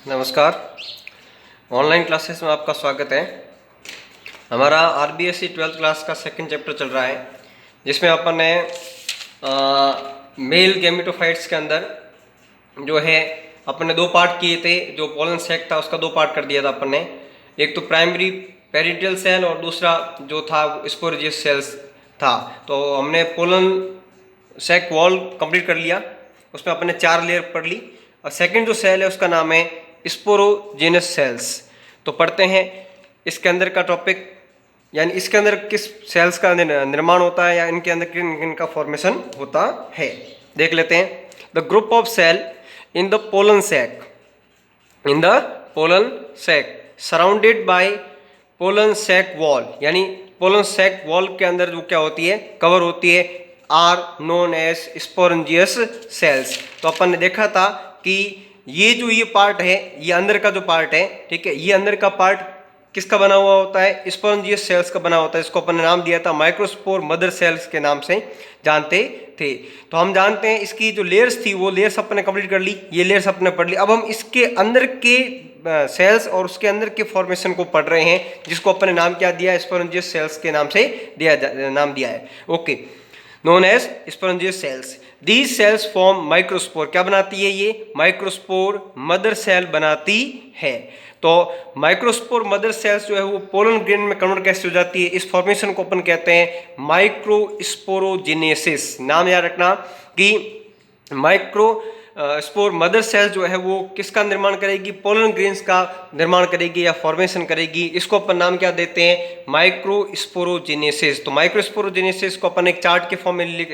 नमस्कार। Online classes में आपका स्वागत है। हमारा आरबीएससी 12th क्लास का सेकंड चैप्टर चल रहा है, जिसमें अपन ने मेल गैमेटोफाइट्स के अंदर जो है अपन ने दो पार्ट किए थे। जो पोलन सैक था उसका दो पार्ट कर दिया था अपन ने। एक तो प्राइमरी पेरिनियल सेल और दूसरा जो था स्पोरेजियस सेल्स था। तो हमने पोलन सैक वॉल कंप्लीट कर लिया, उसमें अपन ने 4 लेयर पढ़ ली। और सेकंड जो सेल है उसका नाम है स्पोरोजेनस सेल्स। तो पढ़ते हैं इसके अंदर का टॉपिक, यानी इसके अंदर किस सेल्स का निर्माण होता है या इनके अंदर किन किन का फॉर्मेशन होता है। देख लेते हैं। The group of cell in the pollen sac, in the pollen sac surrounded by pollen sac wall, यानी पोलन सैक वॉल के अंदर जो क्या होती है, कवर होती है, are known as sporogenous cells. तो अपन ने देखा था कि ये पार्ट है, ये अंदर का जो पार्ट है, ठीक है, ये अंदर का पार्ट किसका बना हुआ होता है, स्पोरेंजियस सेल्स का बना होता है। इसको अपन ने नाम दिया था माइक्रोस्पोर मदर सेल्स के नाम से जानते थे। तो हम जानते हैं इसकी जो लेयर्स थी वो लेयर्स अपन ने कंप्लीट कर ली, ये लेयर्स अपन ने पढ़ ली। अब हम इसके अंदर के सेल्स और उसके अंदर के फॉर्मेशन को पढ़ रहे हैं, जिसको अपन ने नाम क्या दिया, स्पोरेंजियस सेल्स के नाम से नाम दिया है। Okay, known as sporogenous cells. These cells form microspore. क्या बनाती है ये, माइक्रोस्पोर मदर सेल बनाती है। तो माइक्रोस्पोर मदर सेल्स जो है वो पोलन ग्रेन में कन्वर्ट कैसे हो जाती है, इस फॉर्मेशन को अपन कहते हैं माइक्रोस्पोरोजेनेसिस। नाम याद रखना कि माइक्रो स्पोर मदर सेल जो है वो किसका निर्माण करेगी, पोलन ग्रेन्स का निर्माण करेगी या फॉर्मेशन करेगी। इसको अपन नाम क्या देते हैं, माइक्रोस्पोरोजेनेसिस। तो माइक्रोस्पोरोजेनेसिस को अपन एक चार्ट के फॉर्म में लिख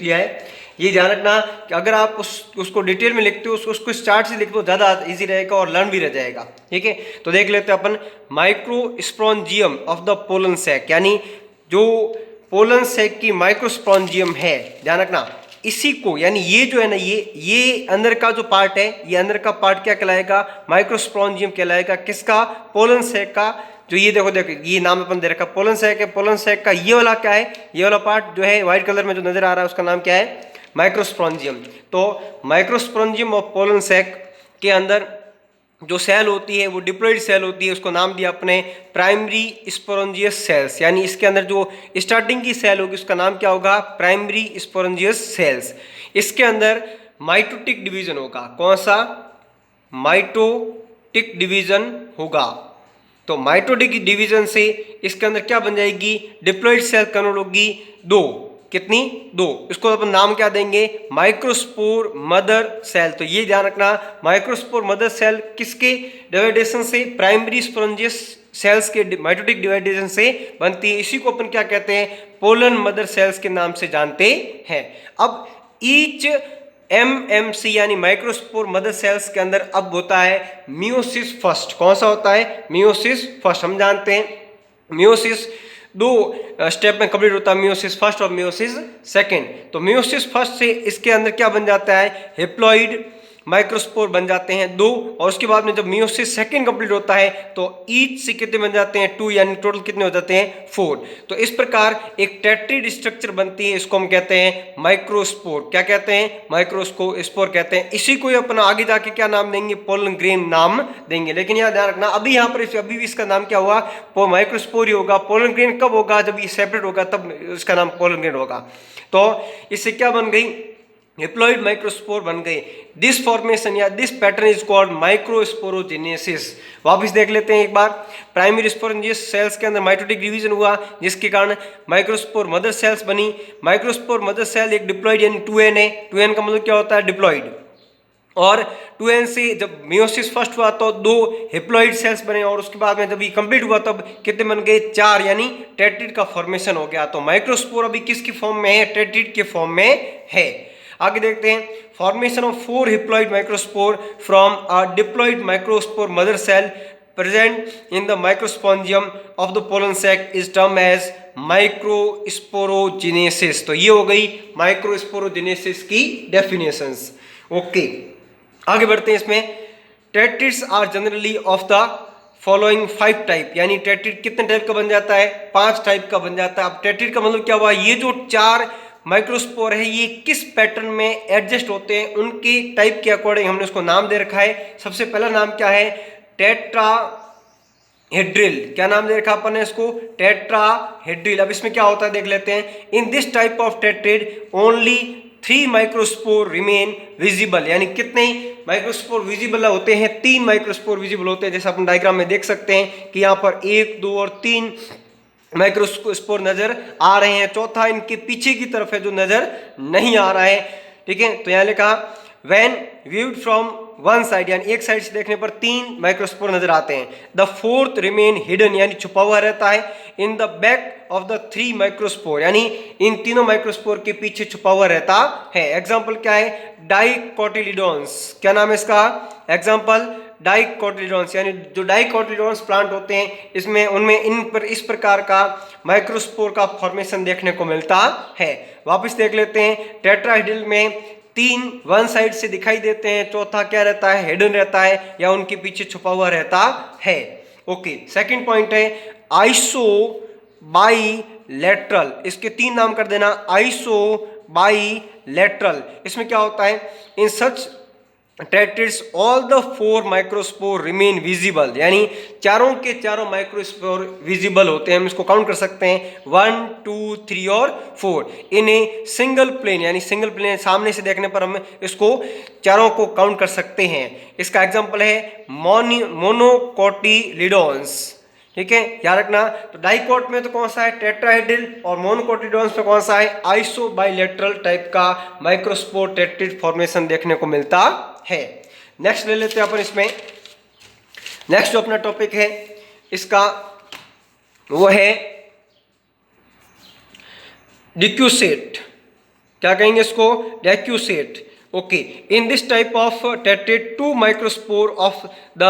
लिया है। ये ध्यान रखना कि अगर आप उसको डिटेल में लिखते हो, उसको इस चार्ट से लिख दो, ज़्यादा इजी रहेगा और लर्न भी रह जाएगा। ठीक है, तो देख लेते हैं अपन microsporangium of the pollen sac, यानी जो पोलन सैक की माइक्रोस्पोरेंजियम है, ध्यान रखना इसी को, यानी ये जो है ना, ये अंदर का जो पार्ट है, ये अंदर का पार्ट क्या कहलाएगा, माइक्रोस्पोरेंजियम कहलाएगा। किसका, पोलन सैक का। जो ये देखो ये नाम अपन दे रखा पोलन सैक है। पोलन सैक का ये वाला क्या है, ये वाला पार्ट जो है व्हाइट कलर में जो नजर आ रहा है उसका नाम क्या है, माइक्रोस्पोरेंजियम। तो माइक्रोस्पोरेंजियम ऑफ पोलन सैक के अंदर जो सेल होती है वो डिप्लॉइड सेल होती है। उसको नाम दिया अपने प्राइमरी स्पोरेंजियस सेल्स, यानी इसके अंदर जो स्टार्टिंग की सेल होगी उसका नाम क्या होगा, प्राइमरी स्पोरेंजियस सेल्स। इसके अंदर माइटोटिक डिवीजन होगा। कौन सा, माइटोटिक डिवीजन होगा। तो माइटोटिक डिवीजन से इसके अंदर क्या बन जाएगी, डिप्लॉइड सेल कन्वर्ट होगी दो। कितनी, दो। इसको अपन नाम क्या देंगे, माइक्रोस्पोर मदर सेल। तो ये ध्यान रखना, माइक्रोस्पोर मदर सेल किसके डिवाइडेशन से, प्राइमरी स्पोरेंजियस सेल्स के माइटोटिक डिवाइडेशन से बनती है। इसी को अपन क्या कहते हैं, पोलन मदर सेल्स के नाम से जानते हैं। अब ईच एमएमसी यानी माइक्रोस्पोर मदर सेल्स के अंदर अब होता है मियोसिस फर्स्ट। कौन सा होता है, मियोसिस फर्स्ट। हम जानते हैं मियोसिस दो स्टेप में कंप्लीट होता है, मियोसिस फर्स्ट और मियोसिस सेकंड। तो मियोसिस फर्स्ट से इसके अंदर क्या बन जाता है, हेप्लॉइड माइक्रोस्पोर बन जाते हैं दो। और उसके बाद में जब मियोसिस सेकंड कंप्लीट होता है तो ईच से कितने बन जाते हैं, 2, यानी टोटल कितने हो जाते हैं, 4। तो इस प्रकार एक टेट्रिड स्ट्रक्चर बनती है, इसको हम कहते हैं माइक्रोस्पोर। क्या कहते हैं, माइक्रोस्पोर कहते हैं। इसी को अपना आगे जाके क्या नाम देंगे, पोलन ग्रेन नाम देंगे। लेकिन यहाँ ध्यान रखना, अभी यहाँ पर अभी भी इसका नाम क्या हुआ, माइक्रोस्पोर ही होगा। पोलन ग्रेन कब होगा, जब ये सेपरेट होगा तब इसका नाम पोलन ग्रेन होगा। तो इससे क्या बन गई, हेप्लॉइड माइक्रोस्पोर बन गए। दिस फॉर्मेशन या this pattern is called microsporogenesis. वापस देख लेते हैं एक बार। प्राइमरी स्पोरेंजियस सेल्स के अंदर माइटोटिक डिवीजन हुआ, जिसके कारण माइक्रोस्पोर मदर सेल्स बनी। माइक्रोस्पोर मदर सेल एक डिप्लॉइड यानी 2n है। 2n का मतलब क्या होता है, डिप्लॉइड। और 2n से जब मियोसिस फर्स्ट हुआ तो 2 हेप्लॉइड सेल्स बने, और उसके बाद में जब ये कंप्लीट हुआ तब कितने बन गए, 4, यानी टेट्रिड का फॉर्मेशन हो गया। तो माइक्रोस्पोर अभी किसकी फॉर्म में है, टेट्रिड के फॉर्म में है। आगे देखते हैं, formation of 4 haploid microspore from a diploid microspore mother cell present in the microsporangium of the pollen sac is term as microsporogenesis. तो ये हो गई माइक्रोस्पोरोजेनेसिस की डेफिनेशंस। ओके, आगे बढ़ते हैं। इसमें tetrads are generally of the following 5 type, यानी टेट्रिड कितने टाइप का बन जाता है, 5 टाइप का बन जाता है। अब टेट्रिड का मतलब क्या हुआ, ये जो 4 माइक्रोस्पोर है ये किस पैटर्न में एडजस्ट होते हैं, उनके टाइप के अकॉर्डिंग हमने उसको नाम दे रखा है। सबसे पहला नाम क्या है, टेट्राहेड्रिल। क्या नाम दे रखा अपन ने इसको, टेट्राहेड्रिल। अब इसमें क्या होता है देख लेते हैं। इन this type of tetrad only 3 microspore remain visible, यानी कितने माइक्रोस्पोर विजिबल होते हैं, 3 माइक्रोस्पोर विजिबल होते हैं। जैसे अपन डायग्राम में देख सकते हैं कि यहाँ पर 1, 2 और 3 माइक्रोस्पोर नजर आ रहे हैं। चौथा इनके पीछे की तरफ है जो नजर नहीं आ रहा है। ठीक है, तो यहाँ लिखा when viewed from one side, यानी एक साइड से देखने पर 3 माइक्रोस्पोर नजर आते हैं। द फोर्थ रिमेन हिडन, यानी छुपा हुआ रहता है in the back of the 3 microspore, यानी इन तीनों माइक्रोस्पोर के पीछे छुपा हुआ रहता है। एग्जाम्पल क्या है, डाइकोटिलीडोन्स। क्या नाम है इसका, एग्जाम्पल डाइकोटिलीडोन्स, यानी जो डाइकोटिलीडोन्स प्लांट होते हैं इसमें उनमें इन पर इस प्रकार का माइक्रोस्पोर का फॉर्मेशन देखने को मिलता है। वापस देख लेते हैं, टेट्राहेड्रल में 3 वन साइड से दिखाई देते हैं, चौथा क्या रहता है, हिडन रहता है या उनके पीछे छुपा हुआ रहता है। ओके, सेकंड पॉइंट है आइसो बाइलेटरल। इसके 3 नाम कर देना, आइसो बाइलेटरल। इसमें क्या होता है, in such tetrads all the 4 microspore remain visible, यानी चारों के चारों माइक्रोस्पोर विजिबल होते हैं। हम इसको काउंट कर सकते हैं 1, 2, 3 और 4 इन ए सिंगल प्लेन, यानी सिंगल प्लेन सामने से देखने पर हम इसको चारों को काउंट कर सकते हैं। इसका एग्जांपल है मोनोकोटिलीडोन्स। ठीक है, याद रखना। तो डाइकोट में तो कौन सा है, टेट्राहेड्रल, और मोनोकोटिलीडोन्स में कौन सा है, आइसो बाइलेटरल टाइप का माइक्रोस्पोर टेट्रिड फॉर्मेशन देखने को मिलता है। नेक्स्ट ले लेते हैं अपन इसमें। नेक्स्ट जो अपना टॉपिक है इसका वो है डिक्यूसेट। क्या कहेंगे इसको, decussate. Okay, in this type of tetrad 2 microspore of the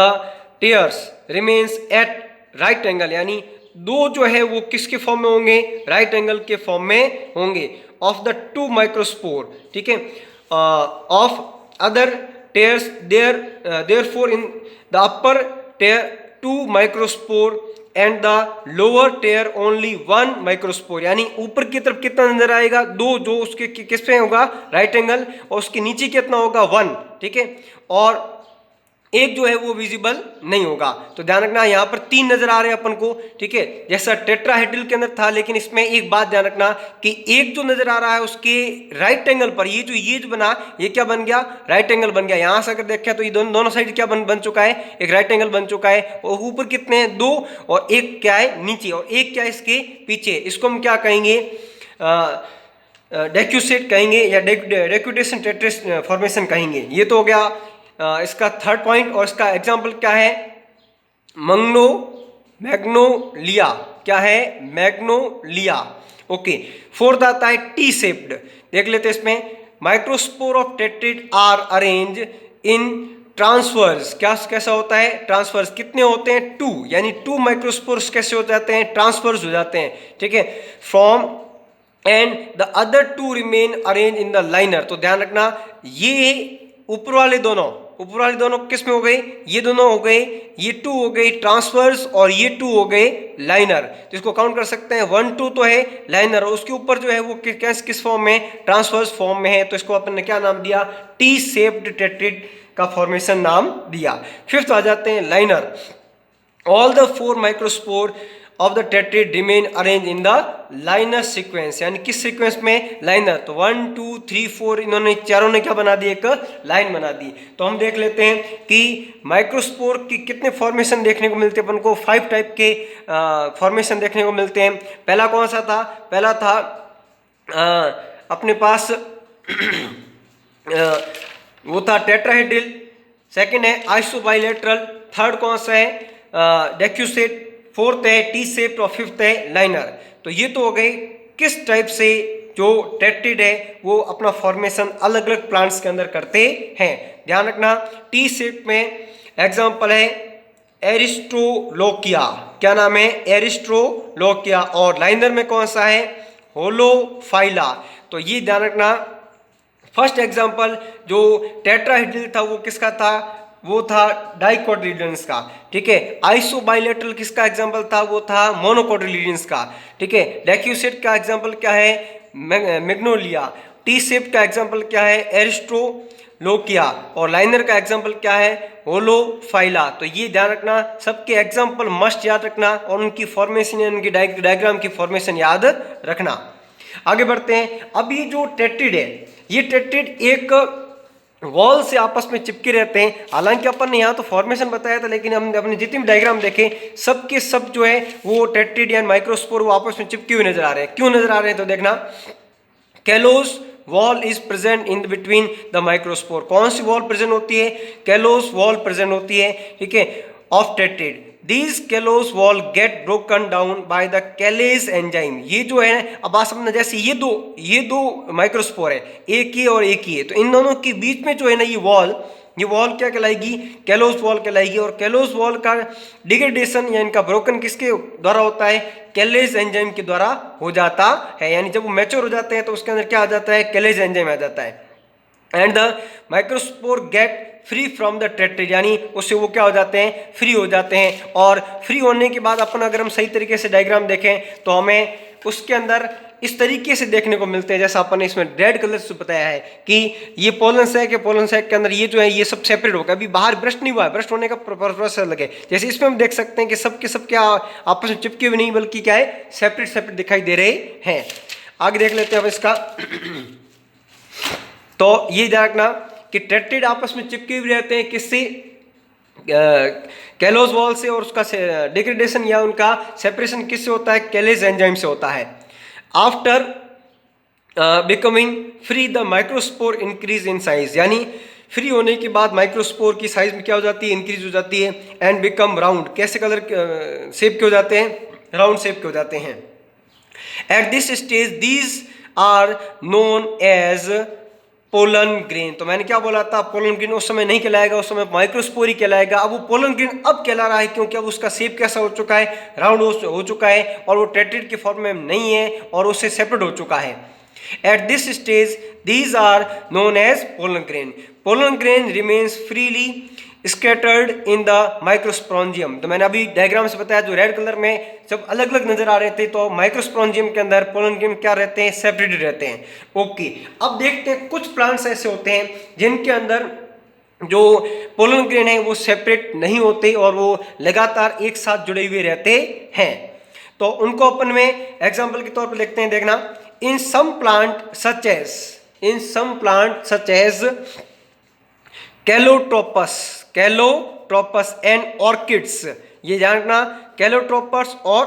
tiers remains at right angle, यानी 2 जो है वो किसके फॉर्म में होंगे, राइट एंगल के फॉर्म में होंगे ऑफ द 2 माइक्रोस्पोर। ठीक है, of other tears therefore in the upper tear 2 microspore and the lower tear only 1 microspore, यानी ऊपर की तरफ कितना नजर आएगा, 2 जो उसके किस पे होगा, राइट एंगल, और उसके नीचे कितना होगा, 1। ठीक है, और एक जो है वो विजिबल नहीं होगा। तो ध्यान रखना यहाँ पर 3 नजर आ रहे हैं अपन को। ठीक है, जैसा टेट्राहेड्रल के अंदर था, लेकिन इसमें एक बात ध्यान रखना कि एक जो नजर आ रहा है उसके राइट एंगल पर ये जो बना, ये क्या बन गया, राइट एंगल बन गया। यहां से अगर देखा तो ये दोनों साइड क्या बन चुका है, एक राइट एंगल बन चुका है। और ऊपर कितने हैं, 2, और एक क्या है नीचे, और एक क्या है इसके पीछे। इसको हम क्या कहेंगे, डेक्यूसेट कहेंगे या डेक्यूटेशन टेट्रिस फॉर्मेशन कहेंगे। ये तो हो गया इसका थर्ड पॉइंट। और इसका एग्जांपल क्या है, मैग्नोलिया। क्या है, मैग्नोलिया। ओके, फोर्थ आता है टी शेप्ड। देख लेते हैं इसमें, microspore of tetrad are arrange in transverse. कैसा होता है, ट्रांसफर्स। कितने होते हैं, 2, यानी 2 माइक्रोस्पोर्स कैसे हो जाते हैं, ट्रांसफर्स हो जाते हैं। ठीक है, from and the other 2 remain arrange in the liner. तो ध्यान रखना, ये ऊपर वाले दोनों किस में हो गए, ये दोनों हो गए, ये 2 हो गए ट्रांसफर्स, और ये 2 हो गए लाइनर। तो इसको काउंट कर सकते हैं, 1, 2 तो है लाइनर, और उसके ऊपर जो है वो किस फॉर्म में, ट्रांसफर्स फॉर्म में है। तो इसको अपन ने क्या नाम दिया, टी शेप्ड टेट्रिड का फॉर्मेशन नाम दिया। फिफ्थ आ जाते हैं linear. All the 4 microspore of the tetrad remain arrange in the linear sequence, यानी किस सीक्वेंस में, लाइनर। तो 1, 2, 3, 4 इन्होंने चारों ने क्या बना दी, एक लाइन बना दी। तो हम देख लेते हैं कि माइक्रोस्पोर की कितने फॉर्मेशन देखने को मिलते हैं अपन को। 5 टाइप के फॉर्मेशन देखने को मिलते हैं। पहला कौन सा था, पहला था अपने पास वो था टेट्राहेड्रल। सेकंड है आइसोबाइलेटरल। थर्ड कौन सा है, डेक्यूसेट। फोर्थ है टी शेप्ड, और फिफ्थ है लाइनर। तो ये तो हो गए किस टाइप से जो टेट्रिड है वो अपना फॉर्मेशन अलग अलग प्लांट्स के अंदर करते हैं। ध्यान रखना, टी शेप में एग्जांपल है एरिस्ट्रोलोकिया। क्या नाम है, एरिस्ट्रोलोकिया। और लाइनर में कौन सा है, होलोफाइला। तो ये ध्यान रखना, फर्स्ट एग्जांपल जो टेट्राहेड्रल था वो किसका था, वो था डाइकोटिलीडोन्स का। ठीक है, आइसोबाइलेटरल किसका एग्जांपल था, वो था मोनोकोटिलीडोन्स का। ठीक है, डेक्यूसेट का एग्जांपल क्या है, मैग्नोलिया। टी शेप का एग्जाम्पल क्या है? एरिस्ट्रोलोकिया। और लाइनर का एग्जाम्पल क्या है? होलोफाइला। तो ये ध्यान रखना, सबके एग्जाम्पल मस्ट याद रखना और उनकी फॉर्मेशन, उनकी डायग्राम की फॉर्मेशन याद रखना। आगे बढ़ते हैं। अब ये जो टेट्रिड है, ये टेट्रिड एक वॉल से आपस में चिपके रहते हैं। हालांकि अपन ने यहाँ तो फॉर्मेशन बताया था, लेकिन हमने अपने जितने भी डायग्राम देखे सब के सब जो है वो टेट्रिड या माइक्रोस्पोर वो आपस में चिपके हुए नजर आ रहे हैं। क्यों नजर आ रहे हैं? तो देखना, callus wall is present in between the microspore. कौन सी वॉल प्रेजेंट होती है? कैलोस वॉल प्रेजेंट होती है, ठीक है, of टेट्रिड। These callose wall get broken down by the Calase enzyme। ये जो है, अब बात समझना, जैसे ये दो माइक्रोस्पोर है, एक ही और एक ही है, तो इन दोनों के बीच में जो है ना ये वॉल क्या कहलाएगी? कैलोस वॉल कहलाएगी। और कैलोस वॉल का डिग्रेडेशन या इनका ब्रोकन किसके द्वारा होता है? कैलेज एंजाइम के द्वारा हो जाता है। यानी जब वो मैच्योर हो जाते हैं तो उसके अंदर क्या आ जाता है? कैलेज एंजाइम आ जाता है। And the microspore get free from the tetrad, यानी उससे वो क्या हो जाते हैं? फ्री हो जाते हैं। और फ्री होने के बाद अपन अगर हम सही तरीके से डायग्राम देखें तो हमें उसके अंदर इस तरीके से देखने को मिलते हैं, जैसा अपन ने इसमें रेड कलर से बताया है कि ये पोलन सैक है, पोलन सैक के अंदर ये जो है ये सब सेपरेट होगा। अभी बाहर ब्रस्ट नहीं हुआ है, ब्रस्ट होने का प्रोसेस अलग है। जैसे इसमें हम देख सकते हैं कि सब के सब क्या आपस में चिपके हुए नहीं, बल्कि क्या है? सेपरेट सेपरेट दिखाई दे रहे हैं। आगे देख लेते हैं अब इसका। तो ये ध्यान रखना कि टेट्रिड आपस में चिपके हुए रहते हैं, किससे? कैलोस वॉल से। और उसका डिग्रेडेशन या उनका सेपरेशन किससे होता है? कैलेज एंजाइम से होता है। After becoming free the microspore increase in size, यानी फ्री होने के बाद माइक्रोस्पोर की साइज में क्या हो जाती है? इंक्रीज हो जाती है। एंड बिकम राउंड, कैसे कलर शेप के हो जाते हैं? राउंड शेप के हो जाते हैं। At this stage these are known as pollen grain. तो मैंने क्या बोला था? पोलन ग्रेन उस समय नहीं कहलाएगा, उस समय माइक्रोस्पोर ही कहलाएगा। अब वो पोलन ग्रेन अब कहला रहा है, क्योंकि अब उसका शेप कैसा हो चुका है? राउंड हो चुका है, और वो टेट्रिड के फॉर्म में नहीं है और उससे सेपरेट हो चुका है। At this stage these are known as pollen grain. Pollen grain remains freely scattered in the microsporangium. तो मैंने अभी डायग्राम से बताया, जो रेड कलर में जब अलग अलग नजर आ रहे थे, तो माइक्रोस्पोरेंजियम के अंदर पोलन ग्रेन क्या रहते हैं? सेपरेटेड रहते हैं। ओके, अब देखते हैं कुछ प्लांट्स ऐसे होते हैं जिनके अंदर जो पोलन ग्रेन है वो सेपरेट नहीं होते और वो लगातार एक साथ जुड़े हुए रहते हैं। तो उनको अपन में एग्जाम्पल के तौर पर देखते हैं। देखना, in some plant such as calotropis and orchids. ये जानना, कैलोट्रोपस और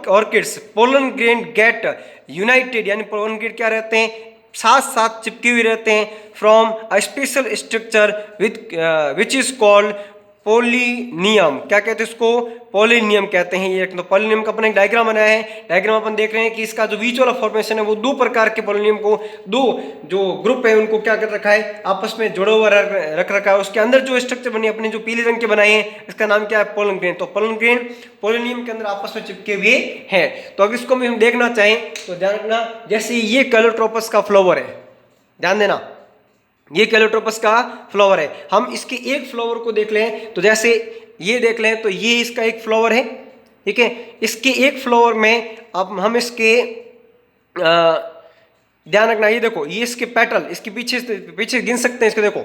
orchids pollen grain get united, यानी पोलन ग्रेन क्या रहते हैं? साथ साथ चिपके हुए रहते हैं। From a special structure which is called pollinium. क्या कहते हैं इसको? पोलिनियम कहते हैं। ये तो पोलिनियम का अपन एक डायग्राम बनाया है। डायग्राम अपन देख रहे हैं कि इसका जो बीच वाला फॉर्मेशन है वो दो प्रकार के पोलिनियम को, दो जो ग्रुप है उनको क्या कर रखा है? आपस में जुड़ा हुआ रख रखा है। उसके अंदर जो स्ट्रक्चर बने अपने जो पीले रंग के बनाए हैं, इसका नाम क्या है? Pollen grain. तो पोलन ग्रेन पोलिनियम के अंदर आपस में चिपके हुए हैं। तो अगर इसको हम देखना चाहें तो ध्यान रखना, जैसे ये कैलोट्रोपस का फ्लावर है, ध्यान देना, ये कैलोट्रोपस का फ्लावर है। हम इसके एक फ्लावर को देख लें तो जैसे ये देख लें तो ये इसका एक फ्लावर है, ठीक है। इसके एक फ्लावर में अब हम इसके ध्यान रखना, ये देखो, ये इसके पेटल, इसके पीछे गिन सकते हैं इसको, देखो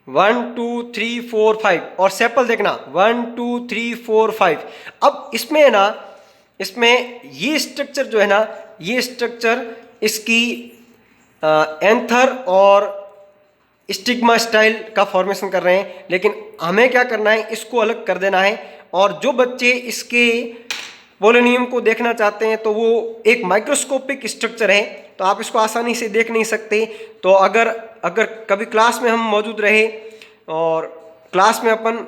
1 2 3 4 5। और सेपल देखना 1 2 3 4 5। अब इसमें है ना, इसमें ये स्ट्रक्चर जो है ना, ये स्ट्रक्चर इसकी एंथर और स्टिग्मा स्टाइल का फॉर्मेशन कर रहे हैं। लेकिन हमें क्या करना है? इसको अलग कर देना है। और जो बच्चे इसके पोलिनियम को देखना चाहते हैं तो वो एक माइक्रोस्कोपिक स्ट्रक्चर है, तो आप इसको आसानी से देख नहीं सकते। तो अगर कभी क्लास में हम मौजूद रहे और क्लास में अपन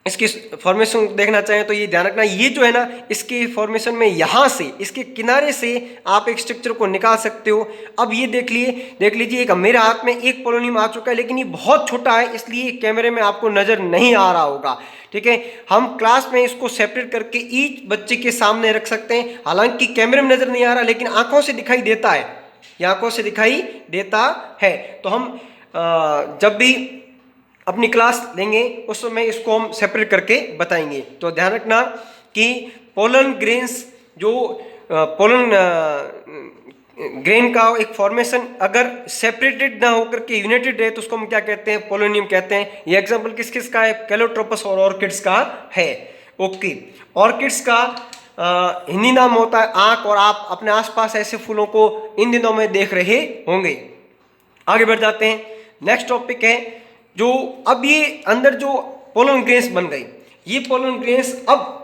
इसकी फॉर्मेशन देखना चाहें तो ये ध्यान रखना, ये जो है ना, इसके फॉर्मेशन में यहाँ से इसके किनारे से आप एक स्ट्रक्चर को निकाल सकते हो। अब ये देख लीजिए एक मेरे हाथ में एक पोलोनियम आ चुका है, लेकिन ये बहुत छोटा है, इसलिए कैमरे में आपको नज़र नहीं आ रहा होगा, ठीक है। हम क्लास में इसको सेपरेट करके ईच बच्चे के सामने रख सकते हैं। हालांकि कैमरे में नज़र नहीं आ रहा, लेकिन आंखों से दिखाई देता है, ये आंखों से दिखाई देता है। तो हम जब भी अपनी क्लास लेंगे उस समय इसको हम सेपरेट करके बताएंगे। तो ध्यान रखना कि पोलन ग्रेन्स जो पोलन ग्रेन का एक फॉर्मेशन अगर सेपरेटेड ना होकर के यूनाइटेड रहे तो उसको हम क्या कहते हैं, पोलोनियम कहते हैं। ये एग्जांपल किस किस का है, कैलोट्रोपस और ऑर्किड्स का है। ओके, ऑर्किड्स का हिंदी नाम होता है आंख, और आप अपने आसपास ऐसे फूलों को इन दिनों में देख रहे होंगे। आगे बढ़ जाते हैं, नेक्स्ट टॉपिक है जो अब ये अंदर जो पोलन ग्रेन्स बन गई, ये पोलन ग्रेन्स अब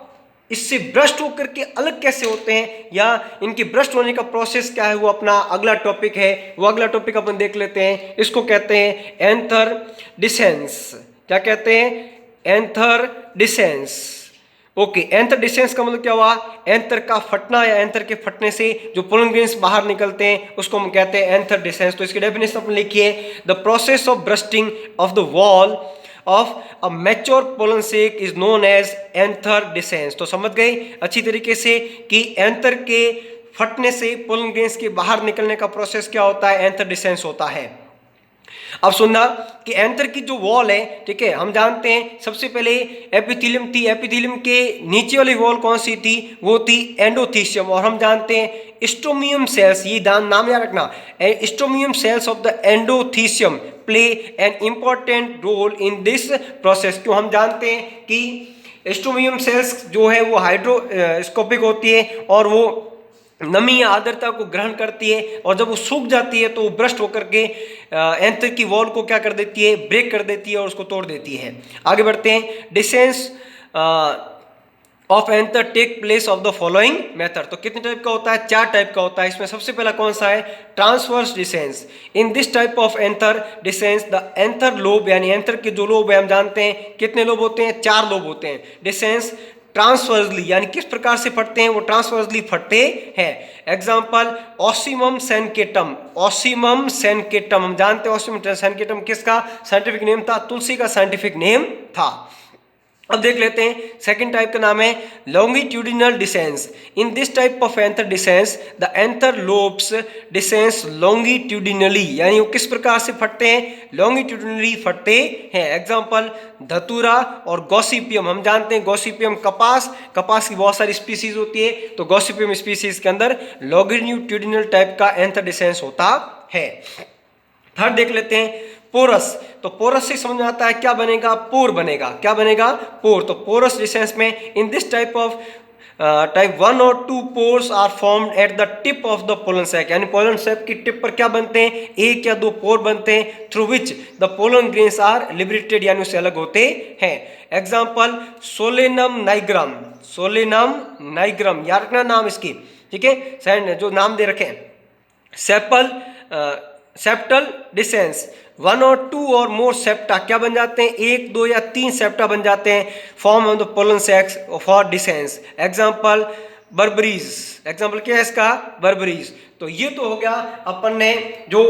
इससे ब्रस्ट होकर के अलग कैसे होते हैं, या इनके ब्रस्ट होने का प्रोसेस क्या है, वो अपना अगला टॉपिक है। वो अगला टॉपिक अपन देख लेते हैं, इसको कहते हैं एंथर डिसेंस। क्या कहते हैं, एंथर डिसेंस। ओके, एंथर डिसेंस का मतलब क्या हुआ, एंथर का फटना या एंथर के फटने से जो पोलन ग्रेन्स बाहर निकलते हैं उसको हम कहते हैं एंथर डिसेंस। तो इसकी डेफिनेशन अपन लिखिए, the process of bursting of the wall of a mature pollen sac is known as anther dehiscence. तो समझ गए अच्छी तरीके से कि एंथर के फटने से पोलन ग्रेन्स के बाहर निकलने का प्रोसेस क्या होता है, एंथर डिसेंस होता है। अब सुनना कि एंथर की जो वॉल है, ठीक है, हम जानते हैं सबसे पहले एपिथेलियम थी। एपिथेलियम के नीचे वाली वॉल कौन सी थी, वो थी एंडोथीशियम। और हम जानते हैं स्ट्रोमियम सेल्स, ये नाम याद रखना, stomium cells of the endothecium play an important role in this process. क्यों, हम जानते हैं कि स्ट्रोमियम सेल्स जो है वो हाइड्रोस्कोपिक होती है और वो नमी या आर्द्रता को ग्रहण करती है, और जब वो सूख जाती है तो वो ब्रस्ट होकर के एंथर की वॉल को क्या कर देती है, ब्रेक कर देती है और उसको तोड़ देती है। आगे बढ़ते हैं, dehiscence of anther take place of the following method. तो कितने टाइप का होता है, 4 टाइप का होता है। इसमें सबसे पहला कौन सा है, transverse dehiscence. In this type of anther dehiscence the anther lobe, यानी एंथर के जो लोब है हम जानते हैं कितने लोब होते हैं, 4 लोब होते हैं। डिसेंस ट्रांसवर्सली, यानी किस प्रकार से फटते हैं, वो ट्रांसवर्सली फटते हैं। Example ocimum sanctum. Ocimum sanctum हम जानते हैं, ऑसिमम सेनकेटम किसका साइंटिफिक नेम था, तुलसी का साइंटिफिक नेम था। अब देख लेते हैं सेकंड टाइप का नाम है longitudinal dehiscence. In this type of anther dehiscence the anther lobes dehisce longitudinally, यानी वो किस प्रकार से फटते हैं, लॉन्गिट्यूडिनली फटते हैं। एग्जांपल धतूरा और गॉसिपियम। हम जानते हैं गॉसिपियम कपास की बहुत सारी स्पीसीज होती है, तो गॉसिपियम स्पीसीज के अंदर लॉन्गिट्यूडिनल टाइप का एंथर डिसेंस होता है। थर्ड देख लेते हैं पोरस। तो पोरस से समझ में आता है क्या बनेगा, पोर बनेगा। क्या बनेगा, पोर। तो पोरस डिसेंस में in this type of type 1 और 2 pores are formed at the tip of the pollen sac, यानी पोलन सैक की टिप पर क्या बनते हैं, 1 या 2 पोर बनते हैं, through which the pollen grains are liberated, यानी उससे अलग होते हैं। Example Solanum nigrum. Solanum nigrum याद रखना नाम इसकी, ठीक है, जो नाम दे रखे हैं। सेप्टल डिसेंस 1 और 2 और मोर सेप्टा क्या बन जाते हैं, 1, 2 या 3 सेप्टा बन जाते हैं, form of the pollen sacs for dehiscence. Example berberis. Example क्या है इसका, बर्बरीज। तो ये तो हो गया अपन ने जो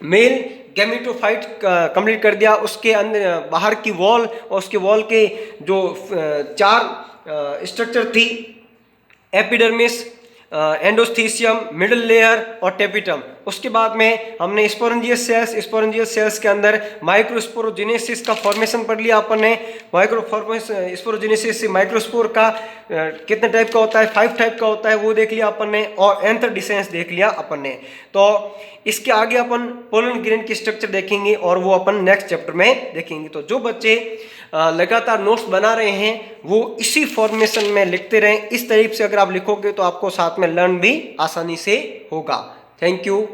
मेल गैमेटोफाइट कंप्लीट कर दिया, उसके अंदर बाहर की वॉल और उसके वॉल के जो 4 स्ट्रक्चर थी, एपिडर्मिस, एंडोस्थीसियम, मिडिल लेयर और टेपिटम। उसके बाद में हमने स्पोरेंजियस सेल्स के अंदर माइक्रोस्पोरोजेनेसिस का फॉर्मेशन पढ़ लिया अपन ने। स्पोरोजेनेसिस से माइक्रोस्पोर का कितने टाइप का होता है, 5 टाइप का होता है, वो देख लिया अपन ने, और एंथर डिसेंस देख लिया अपन ने। तो इसके आगे अपन पोलन ग्रेन की स्ट्रक्चर देखेंगे और वो अपन नेक्स्ट चैप्टर में देखेंगे। तो जो बच्चे लगातार नोट्स बना रहे हैं वो इसी फॉर्मेशन में लिखते रहें। इस तरीके से अगर आप लिखोगे तो आपको साथ में लर्न भी आसानी से होगा। Thank you.